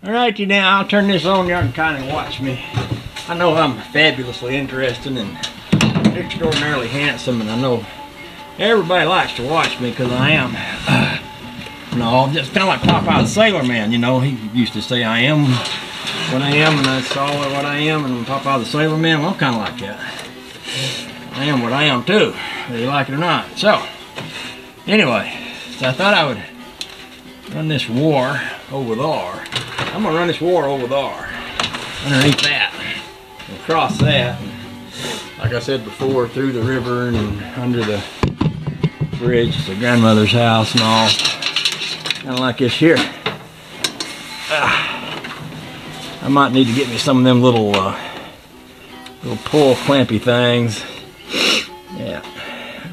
Alrighty, now I'll turn this on. Y'all can kind of watch me. I know I'm fabulously interesting and extraordinarily handsome, and I know everybody likes to watch me because I am. Just kind of like Popeye the Sailor Man, you know. He used to say, I am what I am, and that's all what I am, and Popeye the Sailor Man, well, I'm kind of like that. I am what I am, too, whether you like it or not. So, anyway, so I thought I would run this war over there. I'm going to run this war over there, underneath that, and across that, and like I said before, through the river and under the bridge to grandmother's house and all. Kind of like this here. I might need to get me some of them little pull clampy things. Yeah,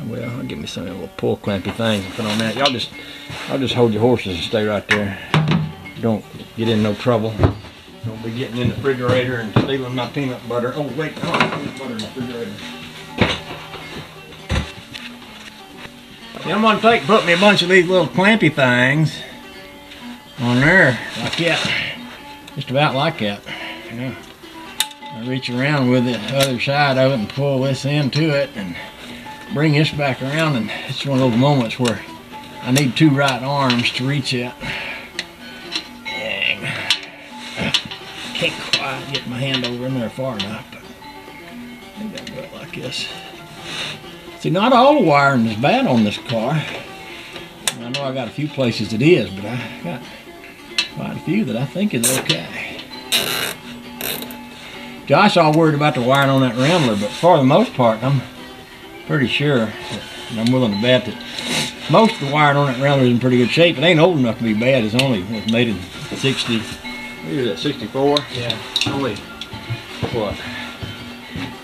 well, I'll get me some of them little pull clampy things and put on that. I'll just hold your horses and stay right there. Don't get in no trouble. Don't be getting in the refrigerator and stealing my peanut butter. Oh wait, I don't have peanut butter in the refrigerator. Yeah, I'm gonna put me a bunch of these little clampy things on there, like that. Just about like that. Yeah. I reach around with the other side of it and pull this into it and bring this back around, and it's one of those moments where I need two right arms to reach it. Dang. Can't quite get my hand over in there far enough, but I think I'll do it like this. See, not all the wiring is bad on this car. I know I got a few places it is, but I got quite a few that I think is okay. Josh all worried about the wiring on that Rambler, but for the most part, I'm pretty sure, and I'm willing to bet that most of the wiring on that Rambler is in pretty good shape. It ain't old enough to be bad. It was made in 60. What is that, 64? Yeah. Only, what,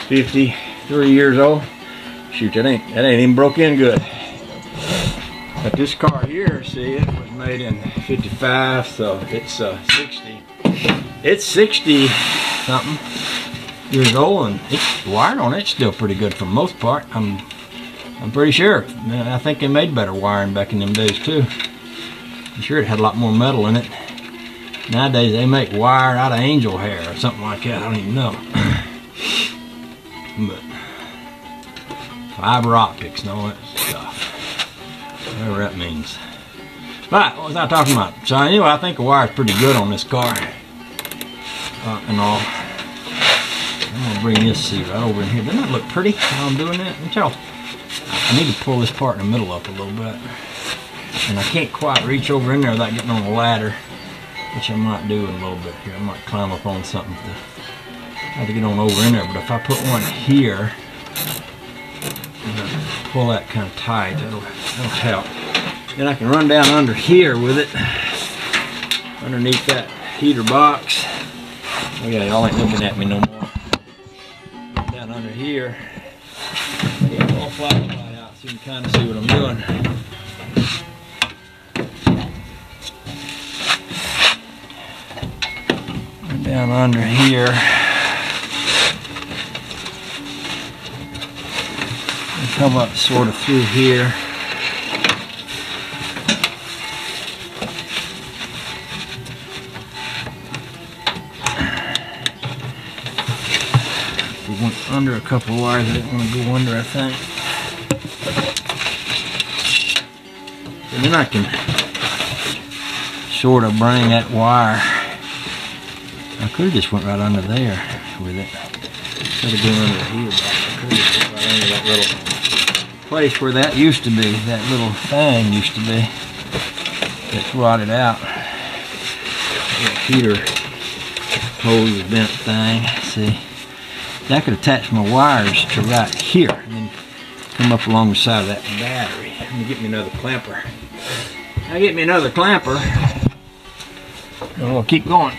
53 years old? Shoot, that ain't even broke in good. But this car here, see, it was made in 55, so it's 60. It's 60 something years old, and it's wired on it still pretty good for the most part. I'm pretty sure. I think they made better wiring back in them days too. I'm sure it had a lot more metal in it. Nowadays they make wire out of angel hair or something like that. I don't even know. But fiber optics and all that stuff. Whatever that means. But what was I talking about? So anyway, I think the wire's pretty good on this car. And all. I'm gonna bring this seat right over in here. Doesn't that look pretty how I'm doing that? Tell. I need to pull this part in the middle up a little bit. And I can't quite reach over in there without getting on the ladder, which I might do in a little bit here. I might climb up on something to have to get on over in there. But if I put one here, pull that kind of tight, that'll help. Then I can run down under here with it, underneath that heater box. Oh yeah, y'all ain't looking at me no more. Down under here, get a little flashlight out so you can kind of see what I'm doing. Down under here. Come up sort of through here. We went under a couple of wires I didn't want to go under, I think. And then I can sort of bring that wire. I could have just went right under there with it. Instead of going under the heel box, I could have just went right under that little place where that used to be, that little thing used to be. It's rotted out. That heater hose vent thing. See, I could attach my wires to right here and then come up along the side of that battery. Let me get me another clamper. I'll get me another clamper. And we'll keep going.